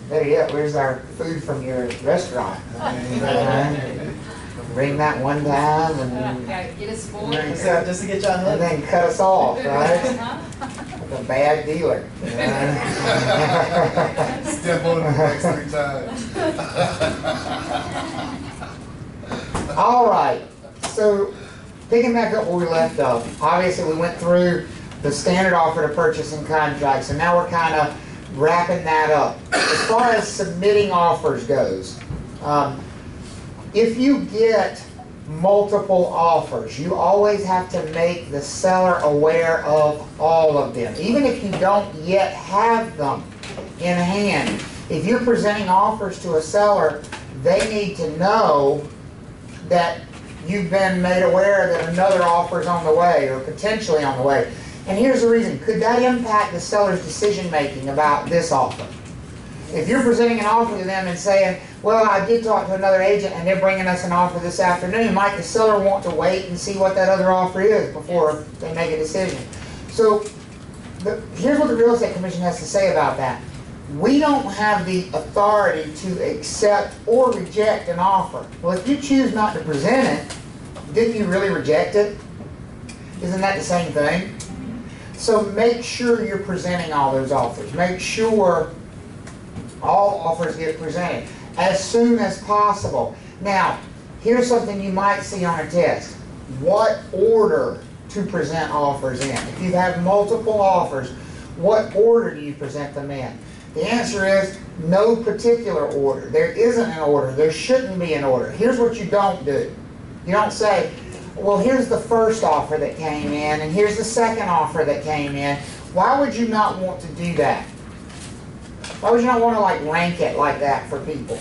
Better yet, where's our food from your restaurant? Bring that one time and get us spoiled. Just to get you on and then cut us off, right? Like a bad dealer. Step on it the next 3 times. All right. So picking back up where we left off, obviously we went through the standard offer to purchase and contract. So now we're kind of wrapping that up. As far as submitting offers goes, if you get multiple offers, you always have to make the seller aware of all of them. Even if you don't yet have them in hand, if you're presenting offers to a seller, they need to know that you've been made aware that another offer is on the way or potentially on the way. And here's the reason. Could that impact the seller's decision making about this offer? If you're presenting an offer to them and saying, well, I did talk to another agent and they're bringing us an offer this afternoon, might the seller want to wait and see what that other offer is before they make a decision? So here's what the Real Estate Commission has to say about that. We don't have the authority to accept or reject an offer. Well, if you choose not to present it, didn't you really reject it? Isn't that the same thing? So make sure you're presenting all those offers. Make sure all offers get presented as soon as possible. Now, here's something you might see on a test. What order to present offers in? If you have multiple offers, what order do you present them in? The answer is no particular order. There isn't an order. There shouldn't be an order. Here's what you don't do. You don't say, well, here's the first offer that came in, and here's the second offer that came in. Why would you not want to do that? Why would you not want to rank it like that for people?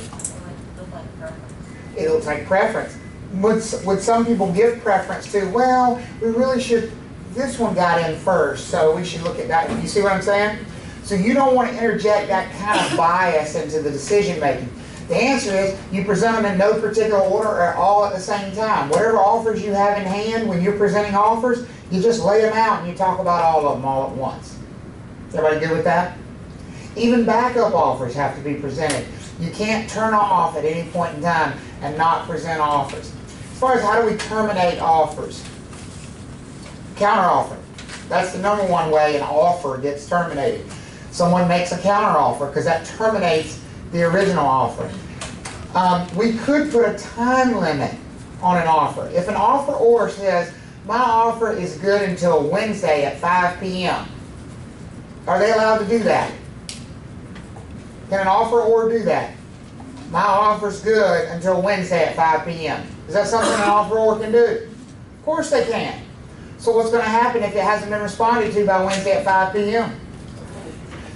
It looks like preference. Would some people give preference to, well, we really should, this one got in first, so we should look at that. You see what I'm saying? So you don't want to interject that kind of bias into the decision making. The answer is you present them in no particular order or all at the same time. Whatever offers you have in hand when you're presenting offers, you just lay them out and you talk about all of them all at once. Is everybody good with that? Even backup offers have to be presented. You can't turn off at any point in time and not present offers. As far as how do we terminate offers? Counteroffer. That's the number one way an offer gets terminated. Someone makes a counteroffer because that terminates the original offer. We could put a time limit on an offer. If an offeror says, my offer is good until Wednesday at 5 p.m., are they allowed to do that? Can an offeror do that? My offer's good until Wednesday at 5 p.m. Is that something an offeror can do? Of course they can. So what's going to happen if it hasn't been responded to by Wednesday at 5 p.m.?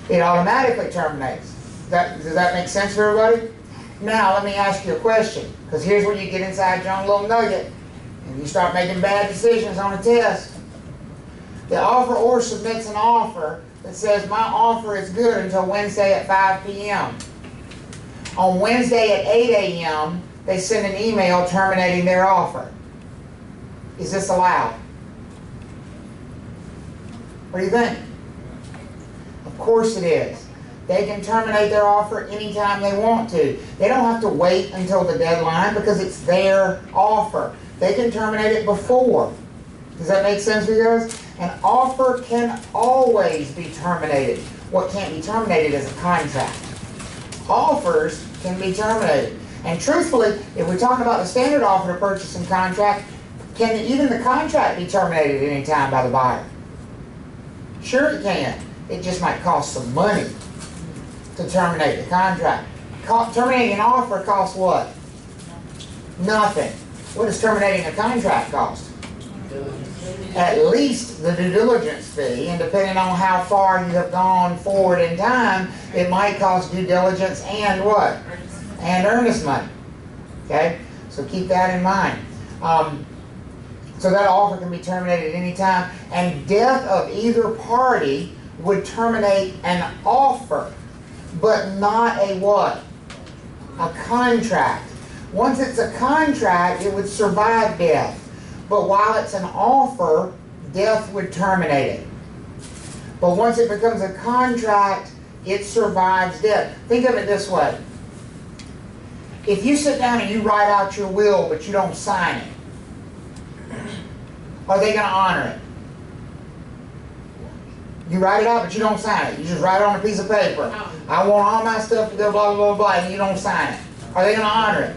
It automatically terminates. Does that make sense for everybody? Now let me ask you a question, because here's where you get inside your own little nugget and you start making bad decisions on a test. The offeror submits an offer that says my offer is good until Wednesday at 5 p.m. On Wednesday at 8 a.m. they send an email terminating their offer. Is this allowed? What do you think? Of course it is. They can terminate their offer anytime they want to. They don't have to wait until the deadline because it's their offer. They can terminate it before. Does that make sense for you guys? An offer can always be terminated. What can't be terminated is a contract. Offers can be terminated. And truthfully, if we're talking about the standard offer to purchase and contract, can even the contract be terminated at any time by the buyer? Sure it can. It just might cost some money to terminate the contract. Terminating an offer costs what? Nothing. What does terminating a contract cost? At least the due diligence fee, and depending on how far you have gone forward in time, it might cost due diligence and what? And earnest money. Okay? So keep that in mind. So that offer can be terminated at any time, and death of either party would terminate an offer, but not a what? A contract. Once it's a contract, it would survive death. But while it's an offer, death would terminate it. But once it becomes a contract, It survives death. Think of it this way. If you sit down and you write out your will, but you don't sign it, are they going to honor it? You write it out, but you don't sign it. You just write it on a piece of paper. I want all my stuff to go blah, blah, blah, blah, and you don't sign it. Are they going to honor it?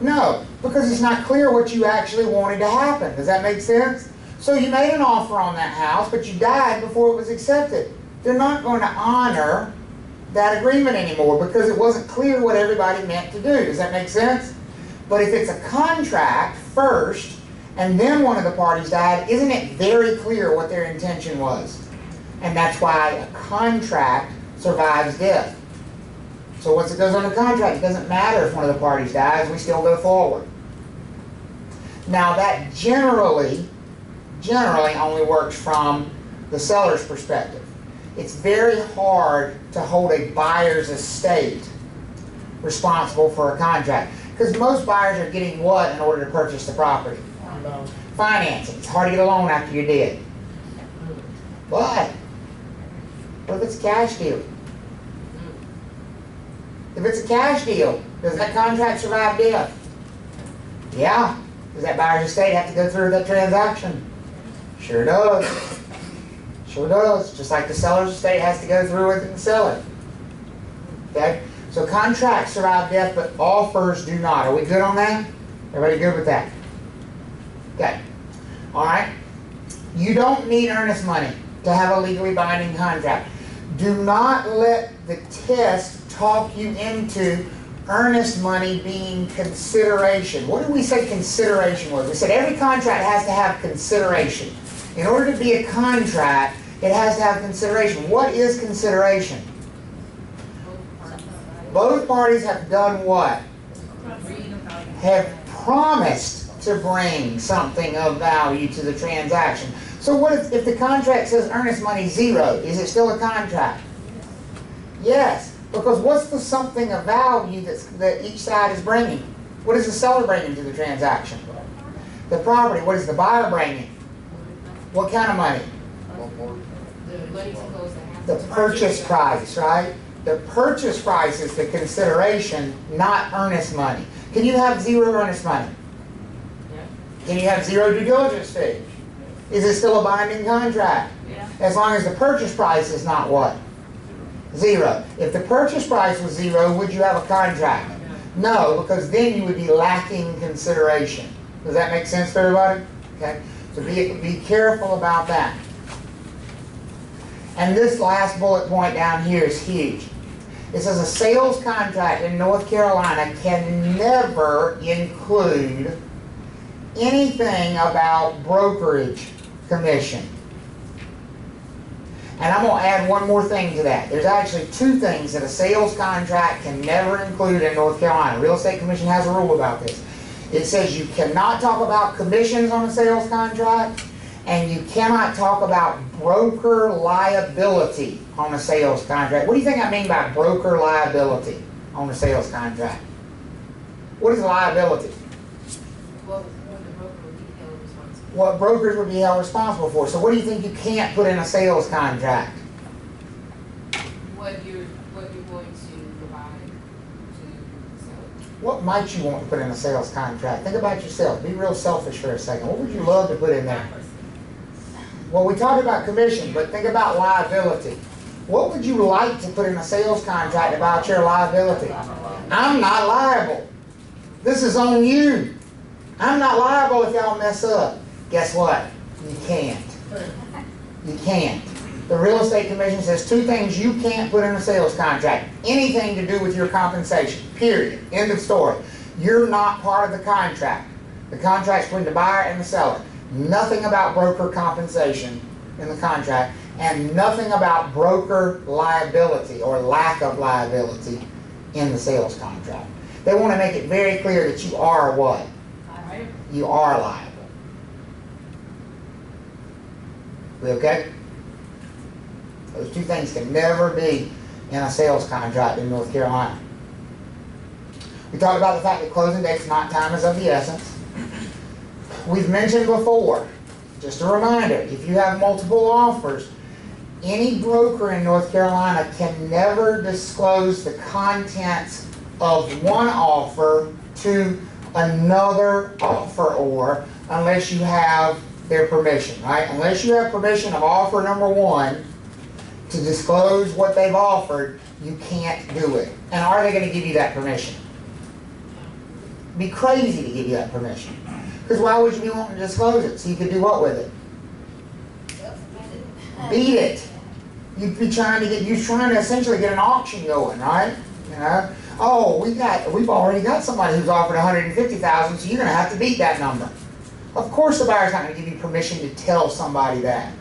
No, because it's not clear what you actually wanted to happen. Does that make sense? So you made an offer on that house, but you died before it was accepted. They're not going to honor that agreement anymore because it wasn't clear what everybody meant to do. Does that make sense? But if it's a contract first, and then one of the parties died, isn't it very clear what their intention was? And that's why a contract survives death. So once it goes under contract, it doesn't matter if one of the parties dies, we still go forward. Now that generally only works from the seller's perspective. It's very hard to hold a buyer's estate responsible for a contract. Because most buyers are getting what in order to purchase the property? Financing. It's hard to get a loan after you're dead. But what if it's a cash deal? If it's a cash deal, does that contract survive death? Yeah. Does that buyer's estate have to go through that transaction? Sure does. Sure does. Just like the seller's estate has to go through with it and sell it. Okay? So contracts survive death, but offers do not. Are we good on that? Everybody good with that? Okay. Alright. You don't need earnest money to have a legally binding contract. Do not let the test talk you into earnest money being consideration. What did we say consideration was? We said every contract has to have consideration. In order to be a contract, it has to have consideration. What is consideration? Both parties have done what? Have promised to bring something of value to the transaction. So what if the contract says earnest money 0? Is it still a contract? Yes, because what's the something of value that each side is bringing? What is the seller bringing to the transaction? The property. What is the buyer bringing? What kind of money? The purchase price, right? The purchase price is the consideration, not earnest money. Can you have 0 earnest money? Can you have 0 due diligence fee? Is it still a binding contract? As long as the purchase price is not what? 0. If the purchase price was 0, would you have a contract? No, because then you would be lacking consideration. Does that make sense to everybody? Okay. So be careful about that. And this last bullet point down here is huge. It says a sales contract in North Carolina can never include anything about brokerage commission. And I'm going to add one more thing to that. There's actually 2 things that a sales contract can never include in North Carolina. Real Estate Commission has a rule about this. It says you cannot talk about commissions on a sales contract, and you cannot talk about broker liability on a sales contract. What do you think I mean by broker liability on a sales contract? What is liability? What brokers would be held responsible for. So what do you think you can't put in a sales contract? What you're going to provide to sell. What might you want to put in a sales contract? Think about yourself. Be real selfish for a second. What would you love to put in there? Well, we talked about commission, but think about liability. What would you like to put in a sales contract about your liability? I'm not liable. This is on you. I'm not liable if y'all mess up. Guess what? You can't. You can't. The Real Estate Commission says 2 things you can't put in a sales contract. Anything to do with your compensation. Period. End of story. You're not part of the contract. The contract's between the buyer and the seller. Nothing about broker compensation in the contract, and nothing about broker liability or lack of liability in the sales contract. They want to make it very clear that you are what? You are liable. We okay? Those 2 things can never be in a sales contract in North Carolina. We talked about the fact that closing dates, not time, is of the essence. We've mentioned before, just a reminder, if you have multiple offers, any broker in North Carolina can never disclose the contents of one offer to another offeror unless you have their permission, right? Unless you have permission of offer number one to disclose what they've offered, you can't do it. And are they going to give you that permission? It'd be crazy to give you that permission. Because why would you be wanting to disclose it? So you could do what with it? Beat it. You'd be trying to essentially get an auction going, right? You know? Oh, we've already got somebody who's offered $150,000, so you're going to have to beat that number. Of course the buyer's not going to give you permission to tell somebody that.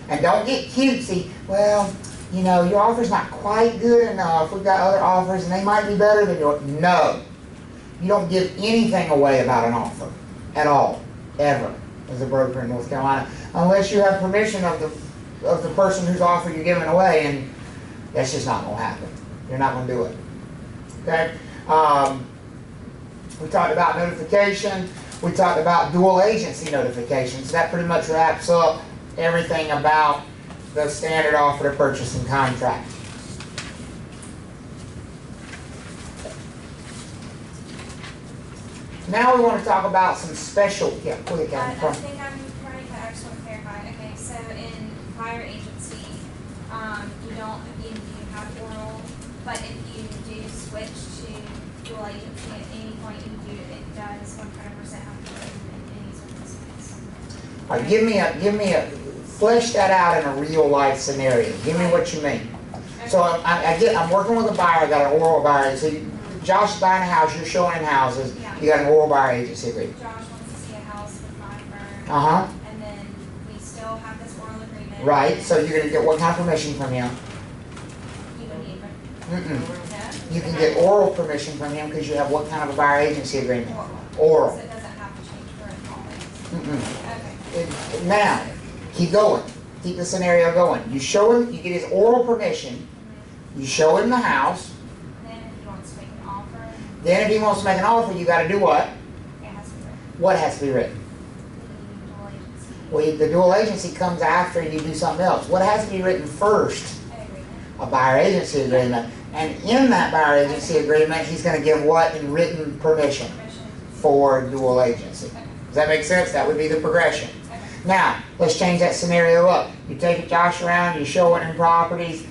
And don't get cutesy. Well, you know, your offer's not quite good enough. We've got other offers and they might be better than yours. No. You don't give anything away about an offer at all, ever, as a broker in North Carolina, unless you have permission of the person whose offer you're giving away, and that's just not going to happen. You're not going to do it. Okay? We talked about notification. We talked about dual agency notifications. That pretty much wraps up everything about the standard offer to purchase and contract. Now we want to talk about some special, yeah, go ahead, I Kathy. think I'm right, but I just want to clarify. Okay, so in buyer agency, you have oral, but if you do switch to dual agency at any point it does 100% have to be in any circumstance. All right, give me a, flesh that out in a real life scenario. Give me what you mean. So I'm working with a buyer, I got an oral buyer. So Josh is buying a house, you're showing him houses, Yeah. you got an oral buyer agency agreement. Josh wants to see a house with my firm. Uh-huh. And then we still have this oral agreement. Right, so you're going to get what kind of permission from him? You don't need You can get oral permission from him because you have what kind of a buyer agency agreement? Oral. Oral. So it doesn't have to change for it always. Okay. Now, keep going. Keep the scenario going. You show him, you get his oral permission, you show him the house, Then if he wants to make an offer, then if he wants to make an offer, you got to do what? it has to be written. What has to be written? The dual agency. Well, the dual agency comes after you do something else. What has to be written first? An agreement. A buyer agency agreement. And in that buyer agency agreement, he's going to give what in written permission Permission. for dual agency. Okay. Does that make sense? That would be the progression. Okay. Now, let's change that scenario up. You take Josh around, you show him properties,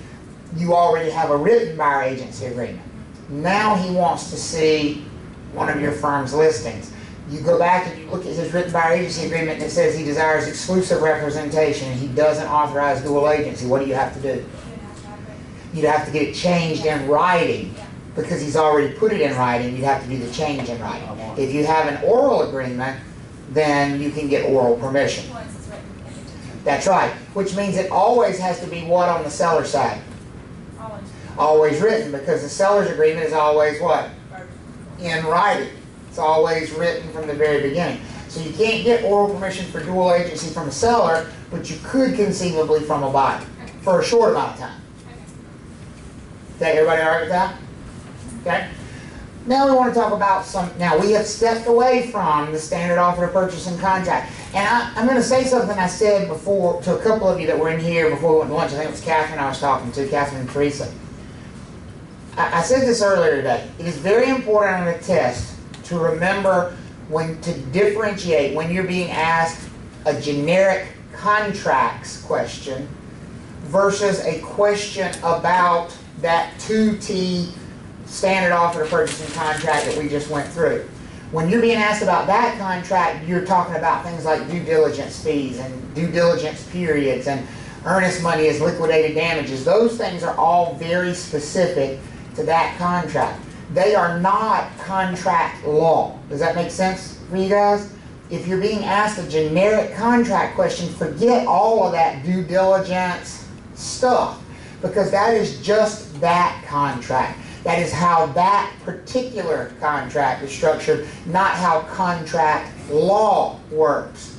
you already have a written buyer agency agreement. Now he wants to see one of your firm's listings. You go back and you look at his written buyer agency agreement and it says he desires exclusive representation and he doesn't authorize dual agency. What do you have to do? You'd have to have it. You'd have to get it changed in writing. Yeah. Because he's already put it in writing, you'd have to do the change in writing. If you have an oral agreement, then you can get oral permission. Once it's written, everything. That's right. Which means it always has to be what on the seller side? Always. Always written, because the seller's agreement is always what? In writing. It's always written from the very beginning. So you can't get oral permission for dual agency from a seller, but you could conceivably from a buyer for a short amount of time. Okay, everybody all right with that? Okay. Now we want to talk about now we have stepped away from the standard offer to purchase and contract. And I'm going to say something I said before to a couple of you that were in here before we went to lunch. I think it was Catherine I was talking to, Catherine and Teresa. I said this earlier today. It is very important on a test to remember when to differentiate when you're being asked a generic contracts question versus a question about that 2T standard offer to purchase and contract that we just went through. When you're being asked about that contract, you're talking about things like due diligence fees and due diligence periods and earnest money as liquidated damages. Those things are all very specific to that contract. They are not contract law. Does that make sense for you guys? If you're being asked a generic contract question, forget all of that due diligence stuff, because that is just that contract. That is how that particular contract is structured, not how contract law works.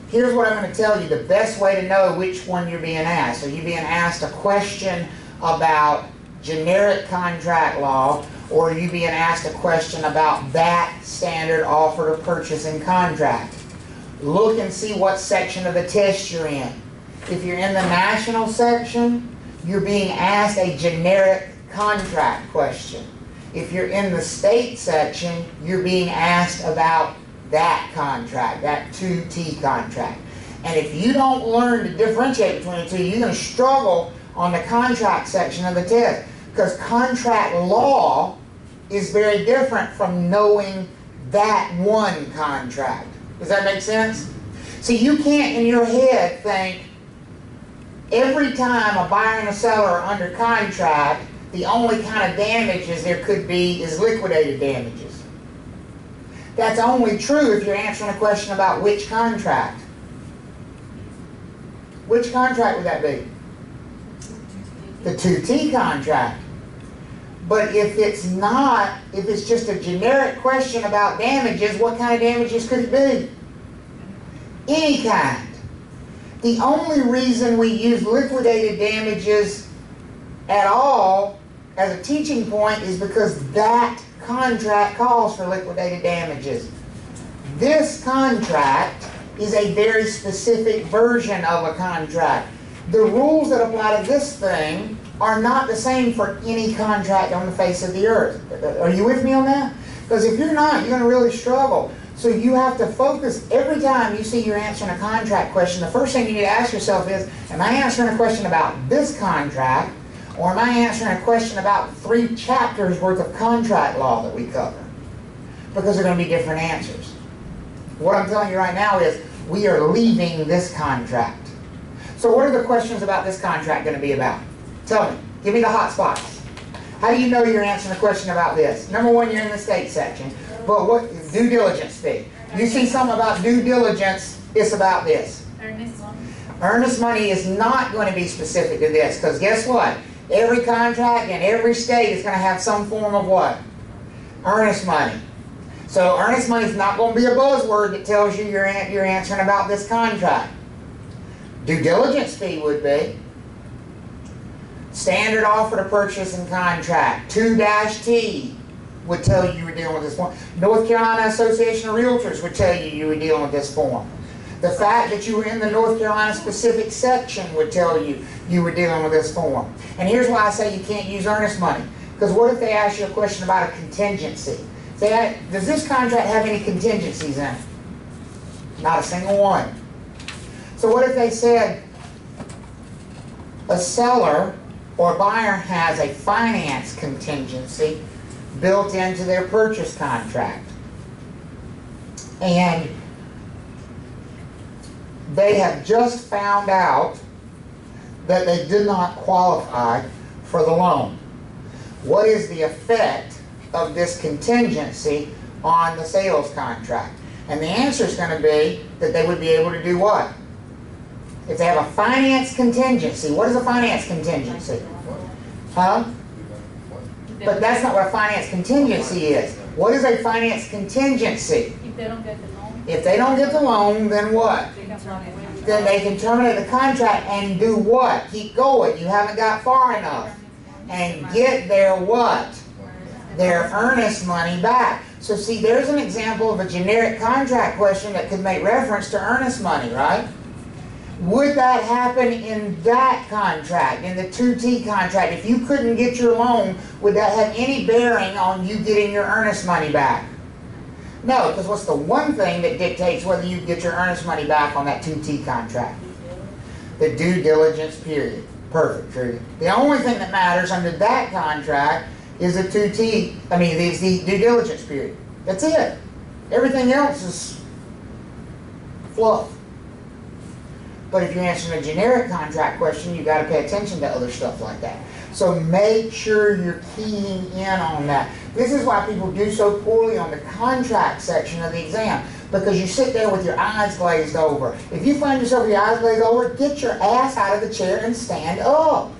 Here's what I'm going to tell you, the best way to know which one you're being asked. Are you being asked a question about generic contract law, or are you being asked a question about that standard offer to purchase and contract? Look and see what section of the test you're in. If you're in the national section, you're being asked a generic contract question. If you're in the state section, you're being asked about that contract, that 2T contract. And if you don't learn to differentiate between the two, you're going to struggle on the contract section of the test. Because contract law is very different from knowing that one contract. Does that make sense? See, you can't in your head think every time a buyer and a seller are under contract, the only kind of damages there could be is liquidated damages. That's only true if you're answering a question about which contract. Which contract would that be? The 2T contract. But if it's not, if it's just a generic question about damages, what kind of damages could it be? Any kind. The only reason we use liquidated damages at all as a teaching point is because that contract calls for liquidated damages. This contract is a very specific version of a contract. The rules that apply to this thing are not the same for any contract on the face of the earth. Are you with me on that? Because if you're not, you're going to really struggle. So you have to focus every time you see you're answering a contract question. The first thing you need to ask yourself is, am I answering a question about this contract, or am I answering a question about 3 chapters worth of contract law that we cover? Because they're going to be different answers. What I'm telling you right now is, we are leaving this contract. So what are the questions about this contract going to be about? Tell me. Give me the hot spots. How do you know you're answering a question about this? Number one, you're in the state section. But what due diligence fee? You see something about due diligence, it's about this. Earnest money. Earnest money is not going to be specific to this, because guess what? Every contract in every state is going to have some form of what? Earnest money. So earnest money is not going to be a buzzword that tells you you're answering about this contract. Due diligence fee would be. Standard offer to purchase and contract, 2-T, would tell you you were dealing with this form. North Carolina Association of Realtors would tell you were dealing with this form. The fact that you were in the North Carolina specific section would tell you you were dealing with this form. And here's why I say you can't use earnest money. Because what if they ask you a question about a contingency? Does this contract have any contingencies in it? Not a single one. So what if they said a seller or buyer has a finance contingency built into their purchase contract, and they have just found out that they did not qualify for the loan? What is the effect of this contingency on the sales contract? And the answer is going to be that they would be able to do what? If they have a finance contingency, what is a finance contingency? Huh? But that's not what a finance contingency is. What is a finance contingency? If they don't get the loan. If they don't get the loan, then what? Then they can terminate the contract and do what? Keep going. You haven't got far enough. And get their what? Their earnest money back. So see, there's an example of a generic contract question that could make reference to earnest money, right? Would that happen in that contract, in the 2T contract? If you couldn't get your loan, would that have any bearing on you getting your earnest money back? No, because what's the one thing that dictates whether you get your earnest money back on that 2T contract? The due diligence period. Perfect, Trudy. The only thing that matters under that contract is the 2T, is the due diligence period. That's it. Everything else is fluff. But if you're answering a generic contract question, you've got to pay attention to other stuff like that. So make sure you're keying in on that. This is why people do so poorly on the contract section of the exam, because you sit there with your eyes glazed over. If you find yourself with your eyes glazed over, get your ass out of the chair and stand up.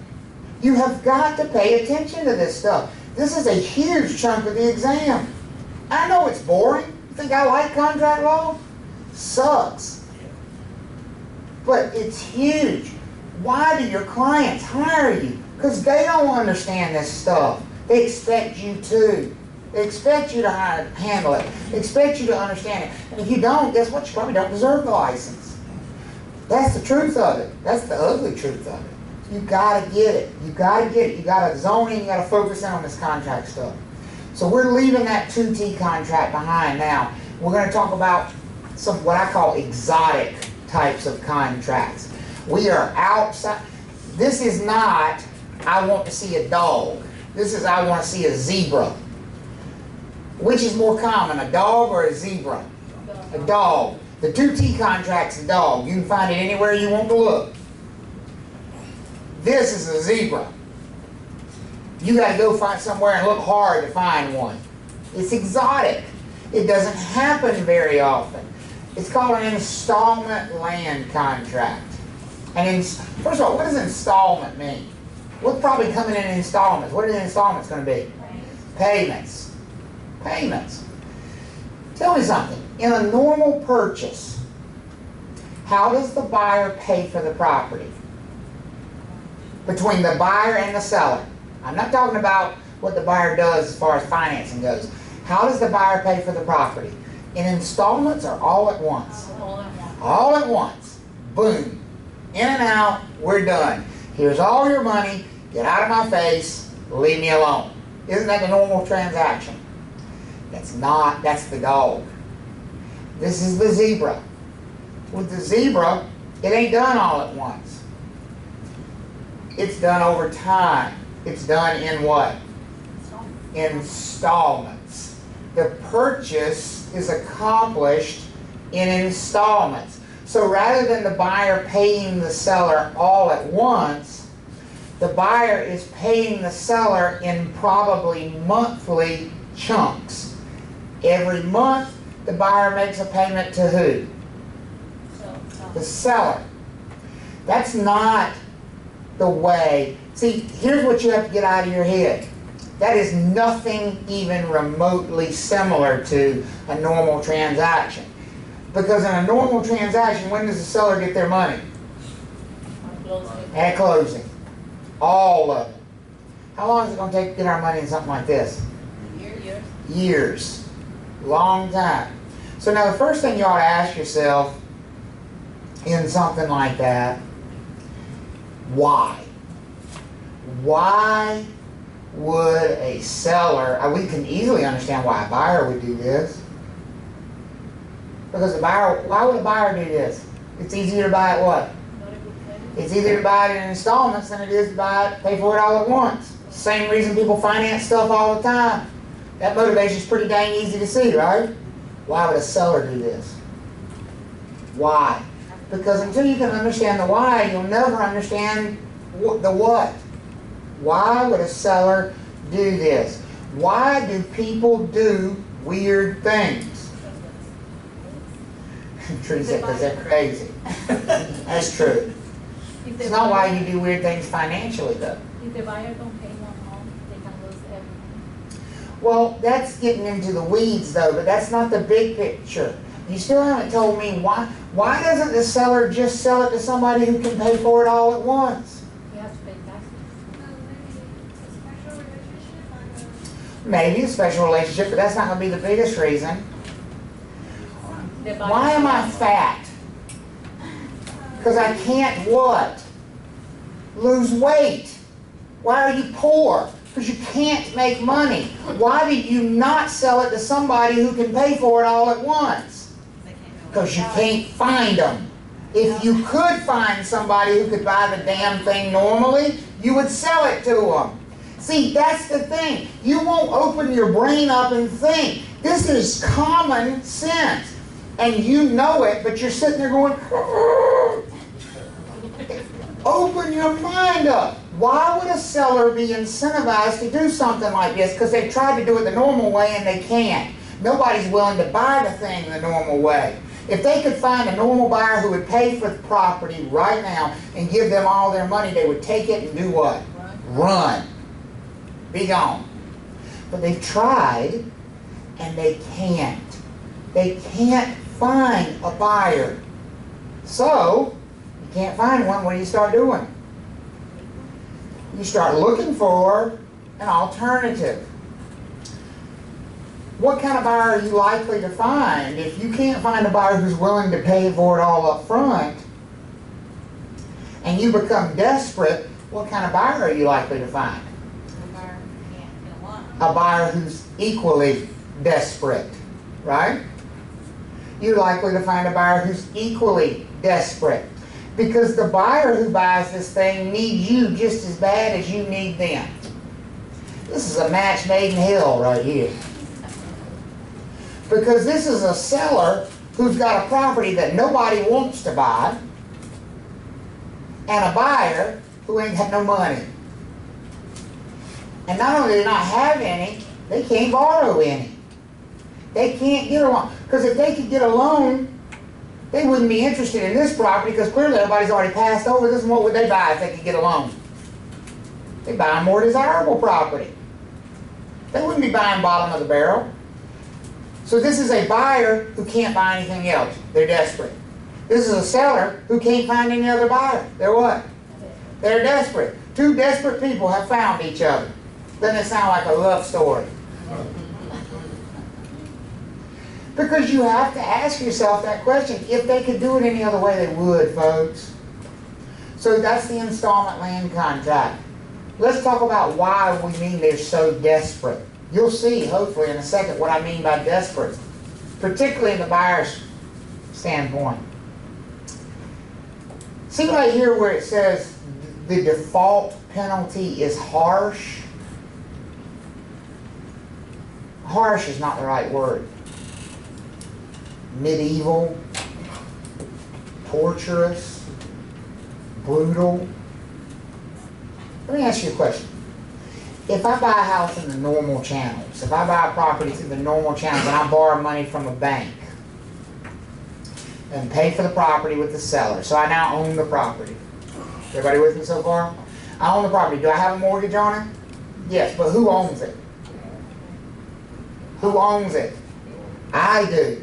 You have got to pay attention to this stuff. This is a huge chunk of the exam. I know it's boring. You think I like contract law? Sucks. But it's huge. Why do your clients hire you? Because they don't understand this stuff. They expect you to. They expect you to handle it. They expect you to understand it. And if you don't, guess what? You probably don't deserve the license. That's the truth of it. That's the ugly truth of it. You gotta get it. You gotta get it. You gotta zone in, you gotta focus in on this contract stuff. So we're leaving that 2T contract behind now. We're gonna talk about some, what I call exotic types of contracts. We are outside. This is not, I want to see a dog. This is, I want to see a zebra. Which is more common, a dog or a zebra? A dog. The 2T contract's a dog. You can find it anywhere you want to look. This is a zebra. You got to go find somewhere and look hard to find one. It's exotic. It doesn't happen very often. It's called an installment land contract. And first of all, what does installment mean? What's probably coming in installments? What are the installments going to be? Payments. Payments. Tell me something. In a normal purchase, how does the buyer pay for the property? Between the buyer and the seller. I'm not talking about what the buyer does as far as financing goes. How does the buyer pay for the property? In installments or all at once? All at once. All at once. Boom. In and out, we're done. Here's all your money. Get out of my face. Leave me alone. Isn't that the normal transaction? That's not. That's the dog. This is the zebra. With the zebra, it ain't done all at once. It's done over time. It's done in what? Installments. The purchase is accomplished in installments. So rather than the buyer paying the seller all at once, the buyer is paying the seller in probably monthly chunks. Every month, the buyer makes a payment to who? The seller. That's not the way. See, here's what you have to get out of your head. That is nothing even remotely similar to a normal transaction. Because in a normal transaction, when does the seller get their money? At closing. All of it. How long is it going to take to get our money in something like this? Years. Years. Long time. So now the first thing you ought to ask yourself in something like that, why? Why would a seller, we can easily understand why a buyer would do this. Because the buyer, why would a buyer do this? It's easier to buy it what? It's easier to buy it in installments than it is to buy it, pay for it all at once. Same reason people finance stuff all the time. That motivation is pretty dang easy to see, right? Why would a seller do this? Why? Because until you can understand the why, you'll never understand the what. Why would a seller do this? Why do people do weird things? True said, because they're crazy. That's true. It's not why you do weird things financially, though. If the buyer don't pay one home, they can lose everything. Well, that's getting into the weeds, though, but that's not the big picture. You still haven't told me why. Why doesn't the seller just sell it to somebody who can pay for it all at once? He has to pay taxes. Maybe a special relationship, but that's not going to be the biggest reason. The buyer- Why am I fat? Because I can't what? Lose weight. Why are you poor? Because you can't make money. Why did you not sell it to somebody who can pay for it all at once? Because you can't find them. If you could find somebody who could buy the damn thing normally, you would sell it to them. See, that's the thing. You won't open your brain up and think. This is common sense. And you know it, but you're sitting there going, open your mind up. Why would a seller be incentivized to do something like this? Because they've tried to do it the normal way and they can't. Nobody's willing to buy the thing the normal way. If they could find a normal buyer who would pay for the property right now and give them all their money, they would take it and do what? Run. Be gone. But they've tried and they can't. They can't find a buyer. So, you can't find one, what do you start doing? You start looking for an alternative. What kind of buyer are you likely to find? If you can't find a buyer who's willing to pay for it all up front, and you become desperate, what kind of buyer are you likely to find? The buyer can't get a loan. A buyer who's equally desperate, right? You're likely to find a buyer who's equally desperate, because the buyer who buys this thing needs you just as bad as you need them. This is a match made in hell right here. Because this is a seller who's got a property that nobody wants to buy, and a buyer who ain't got no money. And not only do they not have any, they can't borrow any. They can't get a loan. Because if they could get a loan, they wouldn't be interested in this property, because clearly everybody's already passed over this, and what would they buy if they could get a loan? They'd buy a more desirable property. They wouldn't be buying bottom of the barrel. So this is a buyer who can't buy anything else. They're desperate. This is a seller who can't find any other buyer. They're what? They're desperate. Two desperate people have found each other. Doesn't it sound like a love story? Because you have to ask yourself that question. If they could do it any other way, they would, folks. So that's the installment land contract. Let's talk about why we mean they're so desperate. You'll see, hopefully, in a second what I mean by desperate, particularly in the buyer's standpoint. See right here where it says the default penalty is harsh? Harsh is not the right word. Medieval, torturous, brutal. Let me ask you a question. If I buy a house in the normal channels, if I buy a property through the normal channels and I borrow money from a bank and pay for the property with the seller, so I now own the property. Everybody with me so far? I own the property. Do I have a mortgage on it? Yes, but who owns it? Who owns it? I do.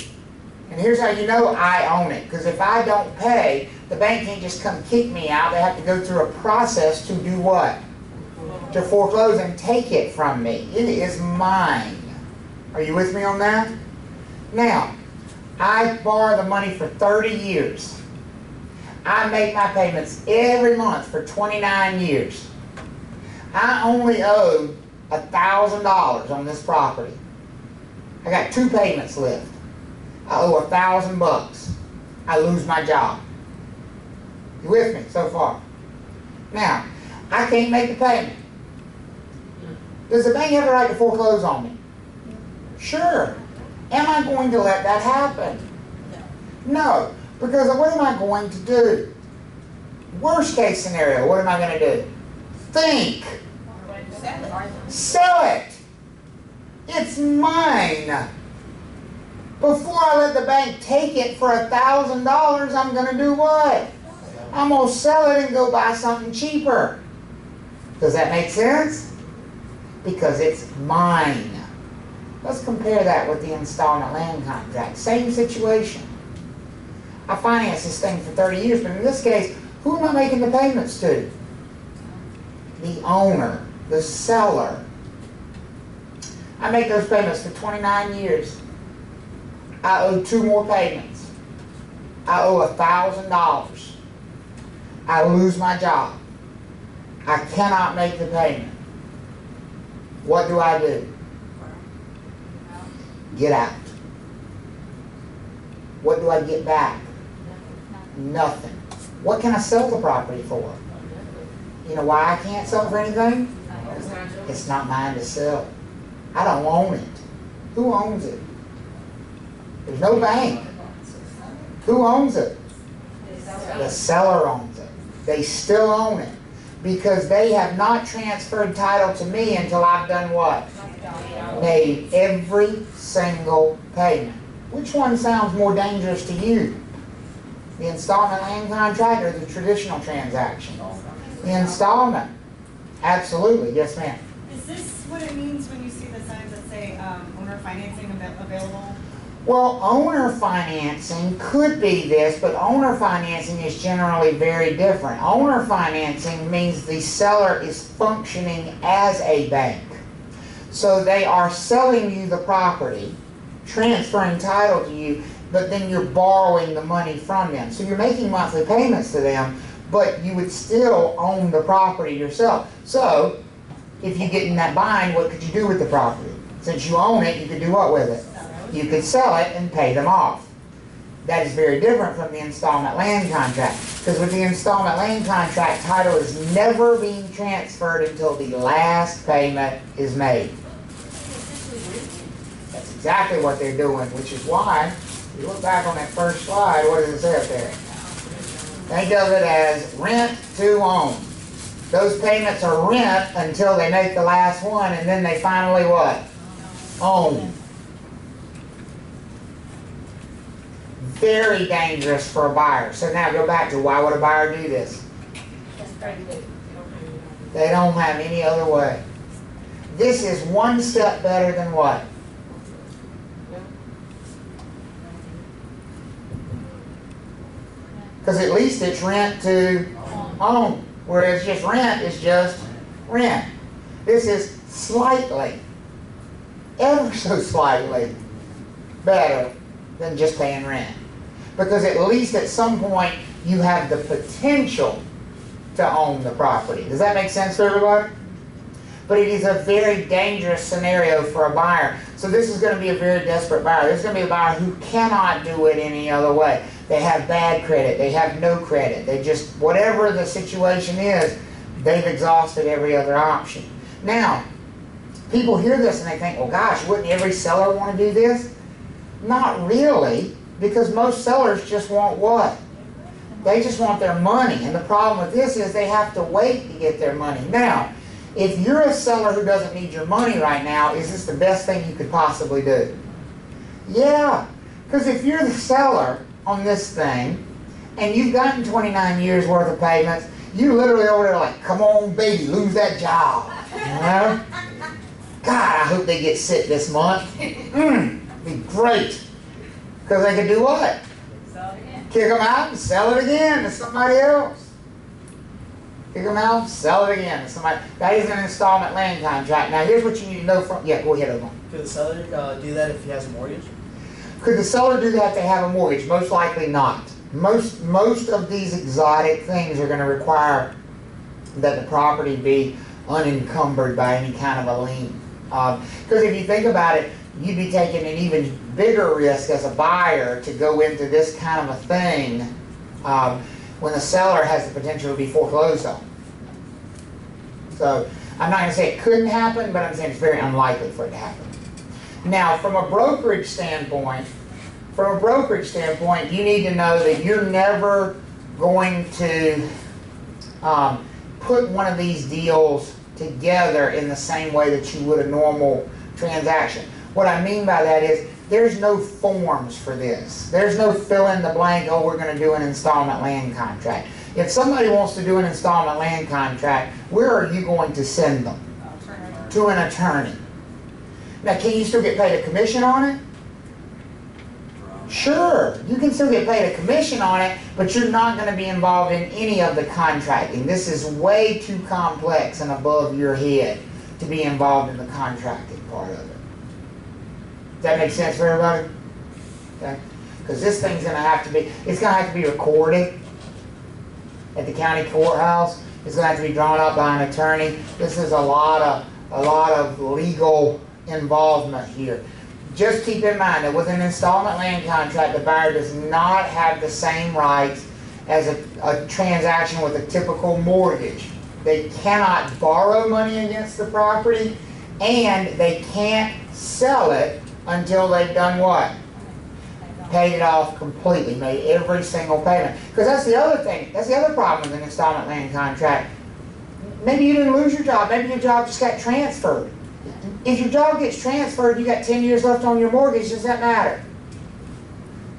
And here's how you know I own it. Because if I don't pay, the bank can't just come kick me out. They have to go through a process to do what? To foreclose and take it from me. It is mine. Are you with me on that? Now, I borrow the money for 30 years. I make my payments every month for 29 years. I only owe $1,000 on this property. I got 2 payments left. I owe $1,000. I lose my job. You with me so far? Now, I can't make the payment. Does the bank have a right to foreclose on me? Sure. Am I going to let that happen? No. Because what am I going to do? Worst case scenario, what am I going to do? Think. Sell it. It's mine. Before I let the bank take it for $1,000, I'm going to do what? I'm going to sell it and go buy something cheaper. Does that make sense? Because it's mine. Let's compare that with the installment land contract. Same situation. I financed this thing for 30 years, but in this case, who am I making the payments to? The owner, the seller. I make those payments for 29 years. I owe 2 more payments. I owe $1,000. I lose my job. I cannot make the payment. What do I do? Get out. What do I get back? Nothing. What can I sell the property for? You know why I can't sell it for anything? It's not mine to sell. I don't own it. Who owns it? There's no bank. Who owns it? The seller owns it. They still own it. Because they have not transferred title to me until I've done what? Made every single payment. Which one sounds more dangerous to you? The installment land contract or the traditional transaction? The installment. Absolutely. Yes, ma'am. Is this what it means when you see the signs that say owner financing available? Well, owner financing could be this, but owner financing is generally very different. Owner financing means the seller is functioning as a bank. So they are selling you the property, transferring title to you, but then you're borrowing the money from them. So you're making monthly payments to them, but you would still own the property yourself. So, if you get in that bind, what could you do with the property? Since you own it, you could do what with it? You could sell it and pay them off. That is very different from the installment land contract. Because with the installment land contract, title is never being transferred until the last payment is made. That's exactly what they're doing, which is why, if you look back on that first slide, what does it say up there? Think of it as rent to own. Those payments are rent until they make the last one, and then they finally what? Own. Very dangerous for a buyer. So now go back to why would a buyer do this? They don't have any other way. This is one step better than what? Because at least it's rent to own. Whereas just rent is just rent. This is slightly, ever so slightly better than just paying rent. Because at least at some point you have the potential to own the property. Does that make sense to everybody? But it is a very dangerous scenario for a buyer. So this is going to be a very desperate buyer. This is going to be a buyer who cannot do it any other way. They have bad credit. They have no credit. They just, whatever the situation is, they've exhausted every other option. Now, people hear this and they think, well, gosh, wouldn't every seller want to do this? Not really, because most sellers just want what? They just want their money. And the problem with this is they have to wait to get their money. Now, if you're a seller who doesn't need your money right now, is this the best thing you could possibly do? Yeah, because if you're the seller on this thing, and you've gotten 29 years worth of payments, you literally over there like, come on baby, lose that job. You know? God, I hope they get sick this month. Be great. Because they could do what? Kick them out and sell it again to somebody else. Kick them out, sell it again to somebody. That is an installment land contract. Now here's what you need to know from, yeah, go ahead, Omar. Could the seller do that if he has a mortgage? Could the seller do that if they have a mortgage? Most likely not. Most of these exotic things are going to require that the property be unencumbered by any kind of a lien. Because if you think about it, you'd be taking an even bigger risk as a buyer to go into this kind of a thing when the seller has the potential to be foreclosed on. So I'm not going to say it couldn't happen, but I'm saying it's very unlikely for it to happen. Now, from a brokerage standpoint, you need to know that you're never going to put one of these deals together in the same way that you would a normal transaction. What I mean by that is there's no forms for this. There's no fill in the blank, oh, we're going to do an installment land contract. If somebody wants to do an installment land contract, where are you going to send them? To an attorney. Now, can you still get paid a commission on it? Sure, you can still get paid a commission on it, but you're not going to be involved in any of the contracting. This is way too complex and above your head to be involved in the contracting part of it. Does that make sense for everybody? Okay? Because this thing's going to have to be, it's going to have to be recorded at the county courthouse. It's going to have to be drawn up by an attorney. This is a lot of legal involvement here. Just keep in mind that with an installment land contract, the buyer does not have the same rights as a transaction with a typical mortgage. They cannot borrow money against the property, and they can't sell it until they've done what? Paid it off completely, made every single payment. Because that's the other thing, that's the other problem with an installment land contract. Maybe you didn't lose your job, maybe your job just got transferred. If your job gets transferred, you got 10 years left on your mortgage, does that matter?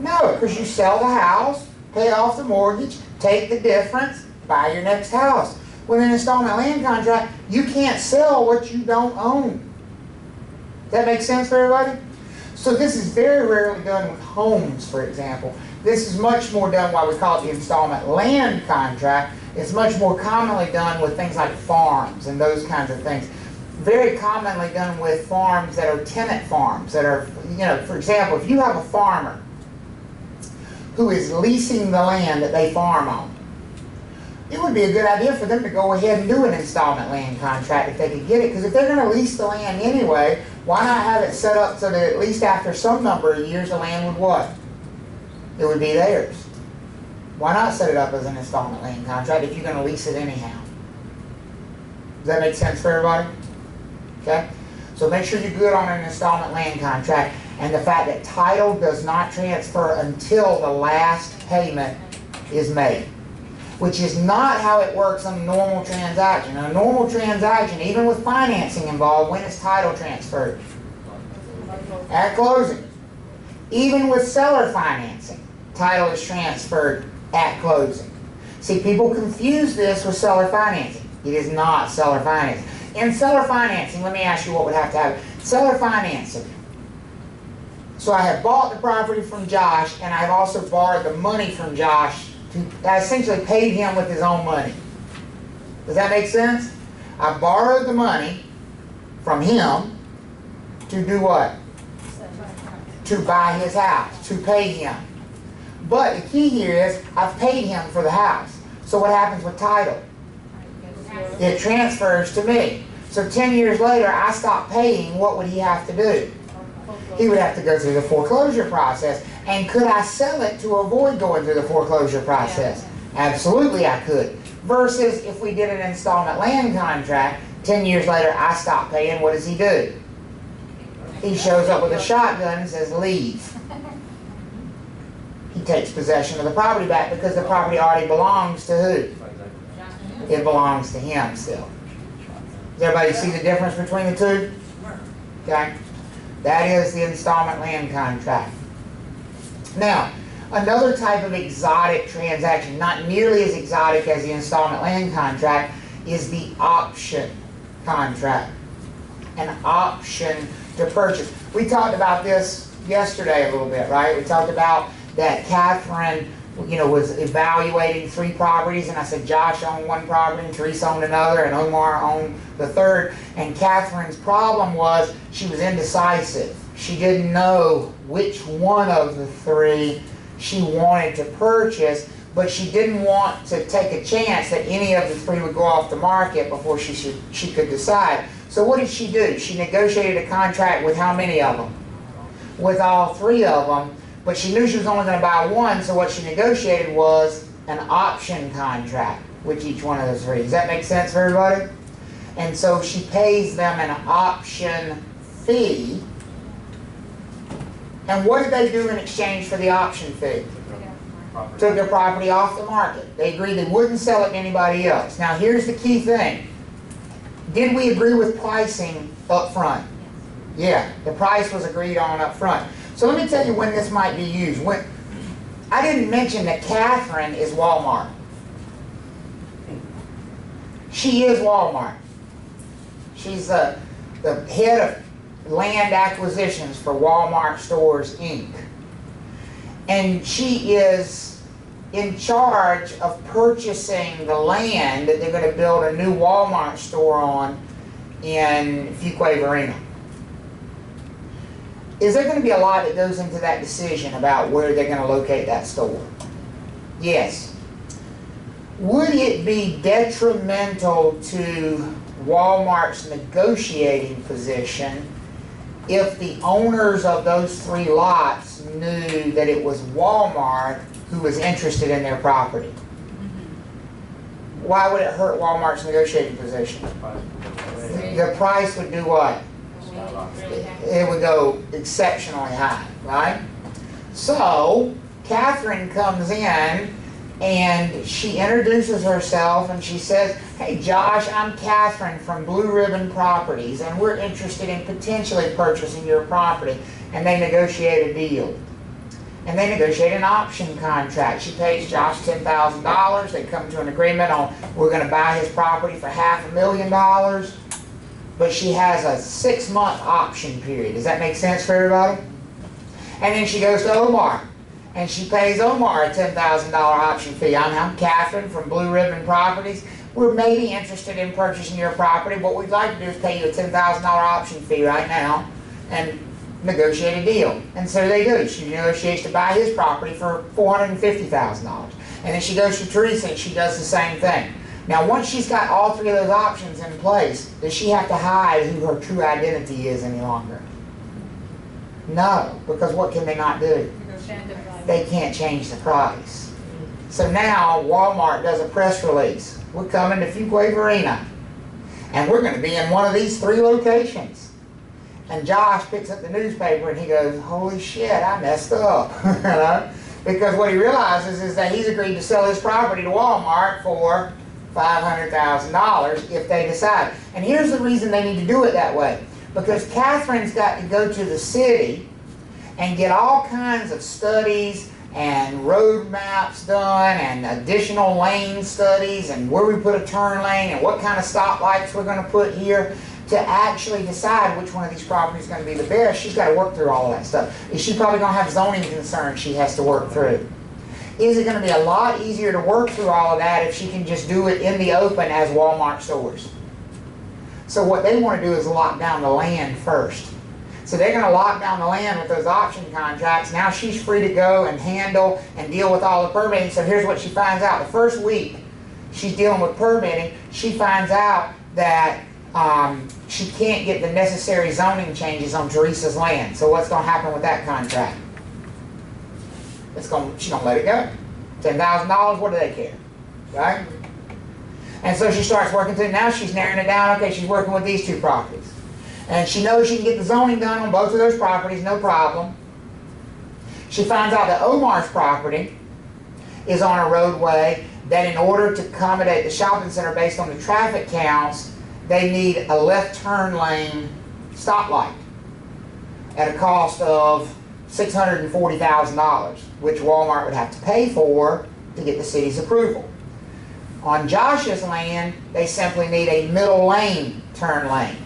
No, because you sell the house, pay off the mortgage, take the difference, buy your next house. With an installment land contract, you can't sell what you don't own. Does that make sense for everybody? So this is very rarely done with homes, for example. This is much more done, why we call it the installment land contract. It's much more commonly done with things like farms and those kinds of things. Very commonly done with farms that are tenant farms, that are, you know, for example, if you have a farmer who is leasing the land that they farm on, it would be a good idea for them to go ahead and do an installment land contract if they could get it. Because if they're going to lease the land anyway, why not have it set up so that at least after some number of years the land would what? It would be theirs. Why not set it up as an installment land contract if you're going to lease it anyhow? Does that make sense for everybody? Okay? So make sure you're good on an installment land contract, and the fact that title does not transfer until the last payment is made, which is not how it works on a normal transaction. In a normal transaction, even with financing involved, when is title transferred? At closing. Even with seller financing, title is transferred at closing. See, people confuse this with seller financing. It is not seller financing. In seller financing, let me ask you what would have to happen. Seller financing. So I have bought the property from Josh, and I've also borrowed the money from Josh. I essentially paid him with his own money. Does that make sense? I borrowed the money from him to do what? To buy his house, to pay him. But the key here is I've paid him for the house. So what happens with title? It transfers to me. So 10 years later, I stop paying. What would he have to do? He would have to go through the foreclosure process. And could I sell it to avoid going through the foreclosure process? Absolutely I could. Versus if we did an installment land contract, 10 years later I stop paying, what does he do? He shows up with a shotgun and says, leave. He takes possession of the property back because the property already belongs to who? It belongs to him still. Does everybody see the difference between the two? Okay. That is the installment land contract. Now, another type of exotic transaction, not nearly as exotic as the installment land contract, is the option contract. An option to purchase. We talked about this yesterday a little bit, right? We talked about that Catherine, was evaluating 3 properties, and I said Josh owned 1 property, and Teresa owned another, and Omar owned the 3rd. And Catherine's problem was she was indecisive. She didn't know which one of the 3 she wanted to purchase, but she didn't want to take a chance that any of the 3 would go off the market before she could decide. So what did she do? She negotiated a contract with how many of them? With all 3 of them. But she knew she was only going to buy 1, so what she negotiated was an option contract with each one of those 3. Does that make sense for everybody? And so she pays them an option fee. And what did they do in exchange for the option fee? Took their property off the market. They agreed they wouldn't sell it to anybody else. Now here's the key thing. Did we agree with pricing up front? Yeah, the price was agreed on up front. So let me tell you when this might be used. I didn't mention that Catherine is Walmart. She is Walmart. She's the head of land acquisitions for Walmart Stores, Inc. And she is in charge of purchasing the land that they're going to build a new Walmart store on in Fuquay-Varina. Is there going to be a lot that goes into that decision about where they're going to locate that store? Yes. Would it be detrimental to Walmart's negotiating position if the owners of those 3 lots knew that it was Walmart who was interested in their property? Why would it hurt Walmart's negotiating position? The price would do what? It would go exceptionally high, right? So, Catherine comes in and she introduces herself and she says, hey Josh, I'm Catherine from Blue Ribbon Properties and we're interested in potentially purchasing your property. And they negotiate a deal. And they negotiate an option contract. She pays Josh $10,000. They come to an agreement on we're going to buy his property for $500,000. But she has a 6-month option period. Does that make sense for everybody? And then she goes to Omar. And she pays Omar a $10,000 option fee. I'm Catherine from Blue Ribbon Properties. We're maybe interested in purchasing your property. What we'd like to do is pay you a $10,000 option fee right now and negotiate a deal. And so they do. She negotiates to buy his property for $450,000. And then she goes to Teresa and she does the same thing. Now, once she's got all three of those options in place, does she have to hide who her true identity is any longer? No, because what can they not do? They can't change the price. So now Walmart does a press release. We're coming to Fuquay Arena, and we're going to be in one of these three locations. And Josh picks up the newspaper and he goes, holy shit, I messed up. You know? Because what he realizes is that he's agreed to sell his property to Walmart for $500,000 if they decide. And here's the reason they need to do it that way. Because Catherine's got to go to the city and get all kinds of studies and road maps done and additional lane studies and where we put a turn lane and what kind of stoplights we're going to put here to actually decide which one of these properties is going to be the best. She's got to work through all of that stuff. Is she probably going to have zoning concerns she has to work through? Is it going to be a lot easier to work through all of that if she can just do it in the open as Walmart stores? So what they want to do is lock down the land first. So they're going to lock down the land with those option contracts. Now she's free to go and handle and deal with all the permitting. So here's what she finds out. The first week she's dealing with permitting, she finds out that she can't get the necessary zoning changes on Teresa's land. So what's going to happen with that contract? She's going to let it go. $10,000, what do they care? Right? And so she starts working through. Now she's narrowing it down. Okay, she's working with these two properties. And she knows she can get the zoning done on both of those properties, no problem. She finds out that Omar's property is on a roadway that in order to accommodate the shopping center based on the traffic counts, they need a left turn lane stoplight at a cost of $640,000, which Walmart would have to pay for to get the city's approval. On Josh's land, they simply need a middle lane turn lane,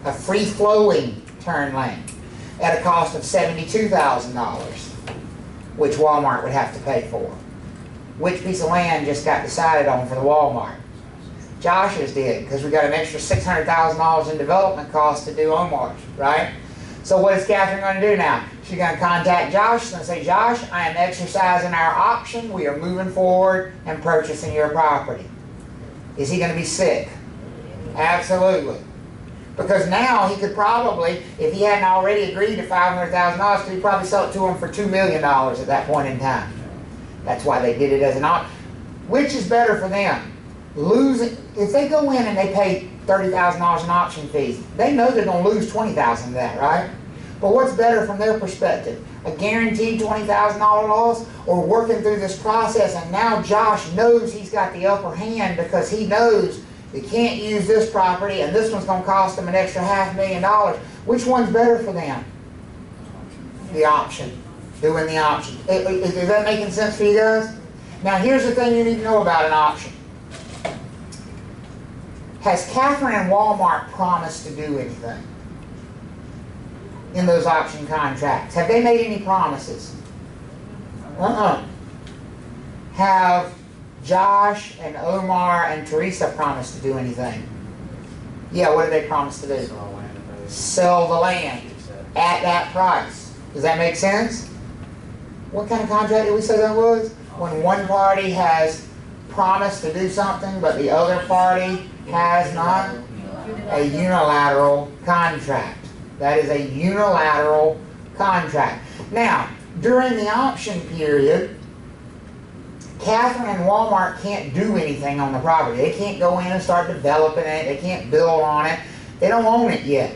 a free-flowing turn lane at a cost of $72,000, which Walmart would have to pay for. Which piece of land just got decided on for the Walmart? Josh's did, because we got an extra $600,000 in development costs to do Omar's, right? So what is Catherine going to do now? She's going to contact Josh. She's going to say, Josh, I am exercising our option. We are moving forward and purchasing your property. Is he going to be sick? Absolutely. Because now he could probably, if he hadn't already agreed to $500,000, he'd probably sell it to him for $2 million at that point in time. That's why they did it as an option. Which is better for them? Losing, if they go in and they pay $30,000 in option fees, they know they're going to lose $20,000 of that, right? But what's better from their perspective? A guaranteed $20,000 loss, or working through this process and now Josh knows he's got the upper hand because he knows they can't use this property and this one's going to cost them an extra $500,000. Which one's better for them? The option. Doing the option. Is that making sense for you guys? Now here's the thing you need to know about an option. Has Catherine and Walmart promised to do anything in those option contracts? Have they made any promises? Have Josh and Omar and Teresa promised to do anything? Yeah, what did they promise to do? Sell the land at that price. Does that make sense? What kind of contract did we say that was? When one party has promised to do something but the other party has not? A unilateral contract. That is a unilateral contract. Now, during the option period, Catherine and Walmart can't do anything on the property. They can't go in and start developing it. They can't build on it. They don't own it yet.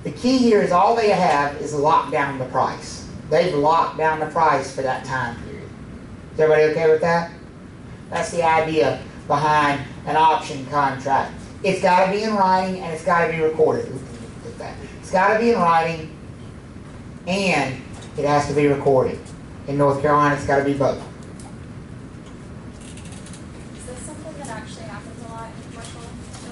The key here is all they have is lock down the price. They've locked down the price for that time period. Is everybody okay with that? That's the idea behind an option contract. It's got to be in writing and it's got to be recorded. It's got to be in writing and it has to be recorded. In North Carolina, it's got to be both. Is this something that actually happens a lot in commercial?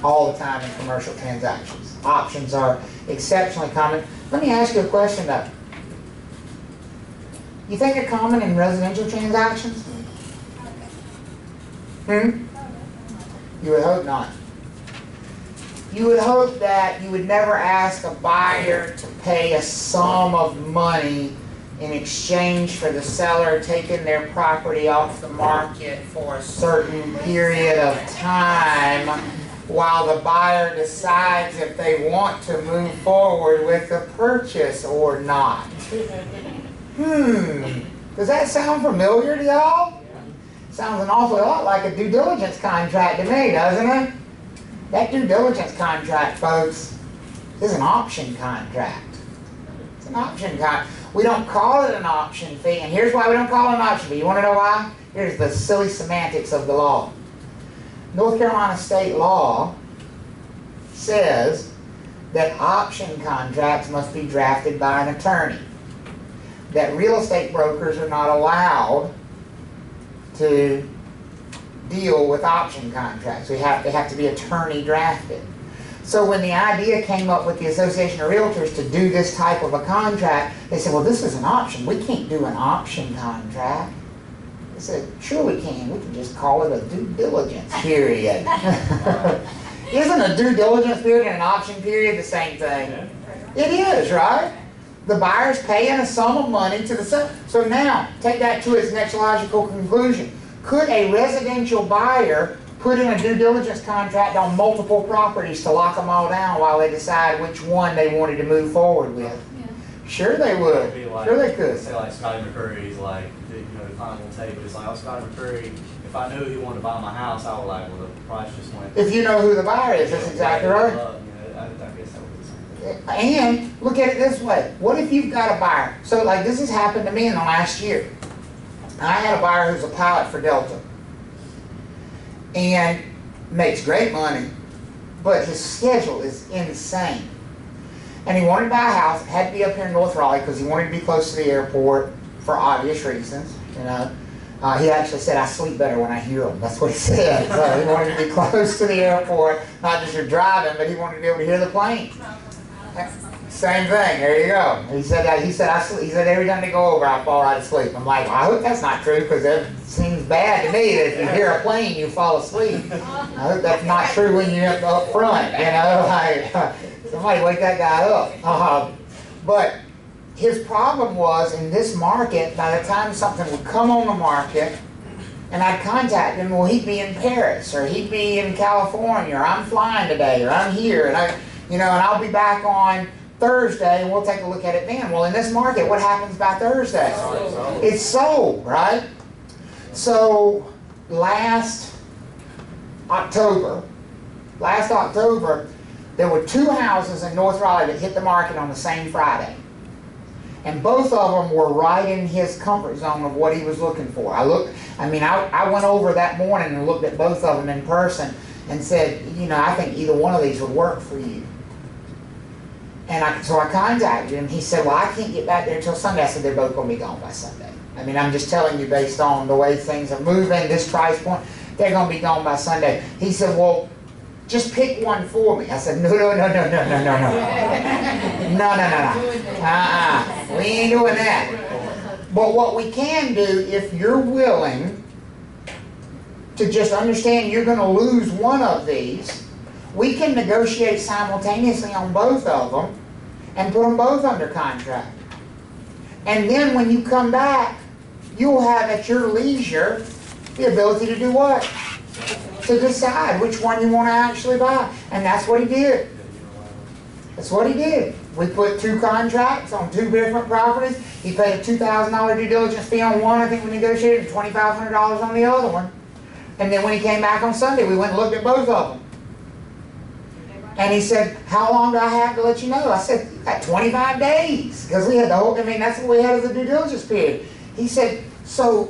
All the time in commercial transactions. Options are exceptionally common. Let me ask you a question though. You think they're common in residential transactions? You would hope not. You would hope that you would never ask a buyer to pay a sum of money in exchange for the seller taking their property off the market for a certain period of time while the buyer decides if they want to move forward with the purchase or not. Does that sound familiar to y'all? Sounds an awful lot like a due diligence contract to me, doesn't it? That due diligence contract, folks, is an option contract. It's an option contract. We don't call it an option fee, and here's why we don't call it an option fee. You want to know why? Here's the silly semantics of the law. North Carolina state law says that option contracts must be drafted by an attorney. That real estate brokers are not allowed to deal with option contracts. They have to be attorney drafted. So when the idea came up with the Association of Realtors to do this type of a contract, they said, well, this is an option. We can't do an option contract. They said, sure we can. We can just call it a due diligence period. Isn't a due diligence period and an option period the same thing? It is, right? The buyer's paying a sum of money to the seller. So now, take that to its next logical conclusion. Could a residential buyer put in a due diligence contract on multiple properties to lock them all down while they decide which one they wanted to move forward with? Yeah. Sure they would. Sure they could. Say like Scotty McCurry's like, the final tape is like, oh, Scotty McCurry, if I knew he wanted to buy my house, I would like, well, the price just went. If you know who the buyer is, that's exactly right. I guess that would be something. And look at it this way. What if you've got a buyer? So like this has happened to me in the last year. I had a buyer who's a pilot for Delta. And makes great money, but his schedule is insane. And he wanted to buy a house, had to be up here in North Raleigh because he wanted to be close to the airport for obvious reasons, you know. He actually said, I sleep better when I hear them. That's what he said. So he wanted to be close to the airport, not just for driving, but he wanted to be able to hear the plane. Same thing. There you go. He said every time they go over, I fall right asleep. I'm like, well, I hope that's not true because it seems bad to me that if you hear a plane, you fall asleep. I hope that's not true when you're up front. You know, like somebody wake that guy up. But his problem was in this market. By the time something would come on the market, and I'd contact him, well, he'd be in Paris or he'd be in California, or I'm flying today, or I'm here, and I'll be back on Thursday, and we'll take a look at it then. Well, in this market, what happens by Thursday? It's sold, right? So last October, there were 2 houses in North Raleigh that hit the market on the same Friday. And both of them were right in his comfort zone of what he was looking for. I went over that morning and looked at both of them in person and said, I think either one of these would work for you. And so I contacted him. He said, well, I can't get back there until Sunday. I said, they're both going to be gone by Sunday. I'm just telling you based on the way things are moving, this price point, they're going to be gone by Sunday. He said, well, just pick one for me. I said, no. We ain't doing that. But what we can do, if you're willing to just understand you're going to lose one of these, we can negotiate simultaneously on both of them and put them both under contract. And then when you come back, you'll have at your leisure the ability to do what? To decide which one you want to actually buy. And that's what he did. That's what he did. We put 2 contracts on 2 different properties. He paid a $2,000 due diligence fee on one. I think we negotiated $2,500 on the other one. And then when he came back on Sunday, we went and looked at both of them. And he said, how long do I have to let you know? I said, you got 25 days. Because we had the whole, that's what we had as a due diligence period. He said, so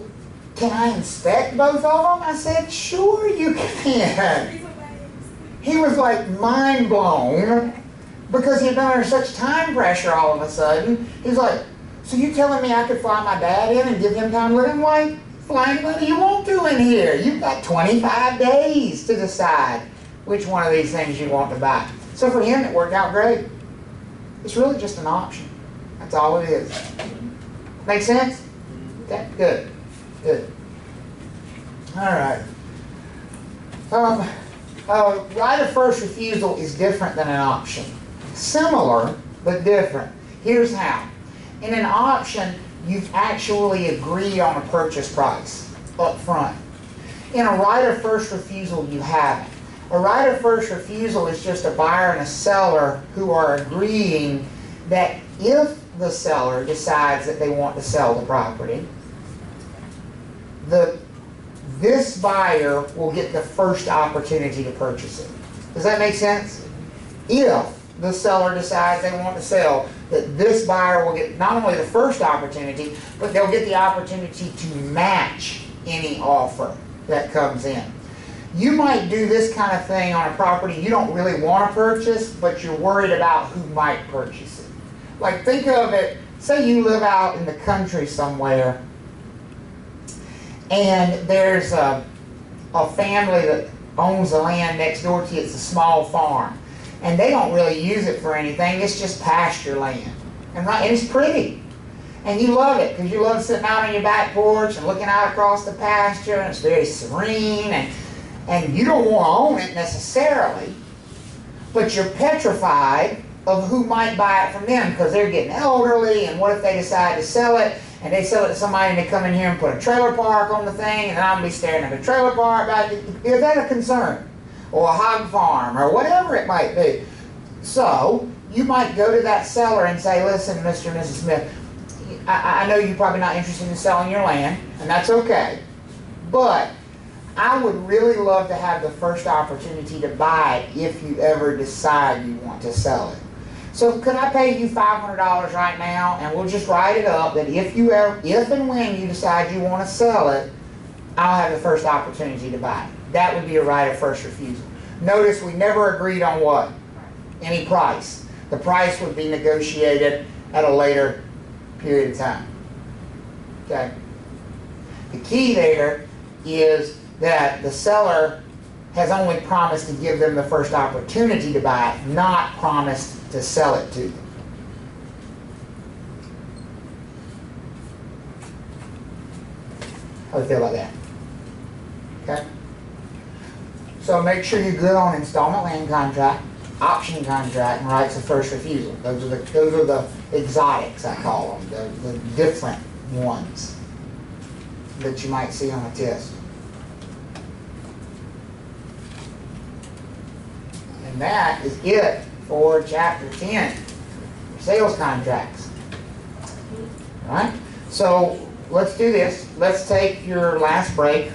can I inspect both of them? I said, sure you can. He was like mind blown because he'd been under such time pressure all of a sudden. He's like, so you telling me I could fly my dad in and give him time with him? Like, fly anybody you want to in here. You've got 25 days to decide which one of these things you want to buy. So for him, it worked out great. It's really just an option. That's all it is. Make sense? Okay, good. Good. All right. Right of first refusal is different than an option. Similar, but different. Here's how. In an option, you've actually agreed on a purchase price up front. In a right of first refusal, you haven't. A right of first refusal is just a buyer and a seller who are agreeing that if the seller decides that they want to sell the property, this buyer will get the first opportunity to purchase it. Does that make sense? If the seller decides they want to sell, that this buyer will get not only the first opportunity, but they'll get the opportunity to match any offer that comes in. You might do this kind of thing on a property you don't really want to purchase, but you're worried about who might purchase it. Like, think of it, say you live out in the country somewhere, and there's a family that owns the land next door to you. It's a small farm, and they don't really use it for anything. It's just pasture land, and it's pretty, and you love it because you love sitting out on your back porch and looking out across the pasture, and it's very serene, and you don't want to own it necessarily, but you're petrified of who might buy it from them because they're getting elderly, and what if they decide to sell it, and they sell it to somebody and they come in here and put a trailer park on the thing, and then I'm going to be staring at the trailer park. Is that a concern? Or a hog farm, or whatever it might be. So, you might go to that seller and say, listen, Mr. and Mrs. Smith, I know you're probably not interested in selling your land, and that's okay, but I would really love to have the first opportunity to buy it if you ever decide you want to sell it. So could I pay you $500 right now, and we'll just write it up that if and when you decide you want to sell it, I'll have the first opportunity to buy it. That would be a right of first refusal. Notice we never agreed on what? Any price. The price would be negotiated at a later period of time. Okay? The key there is that the seller has only promised to give them the first opportunity to buy it, not promised to sell it to them. How do you feel about that? Okay? So make sure you're good on installment land contract, option contract, and rights of first refusal. Those are the exotics, I call them, the different ones that you might see on a test. And that is it for Chapter 10, sales contracts. All right? So let's do this. Let's take your last break.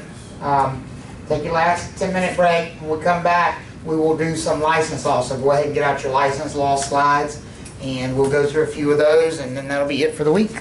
Take your last 10-minute break. When we come back, we will do some license law. So go ahead and get out your license law slides, and we'll go through a few of those, and then that'll be it for the week.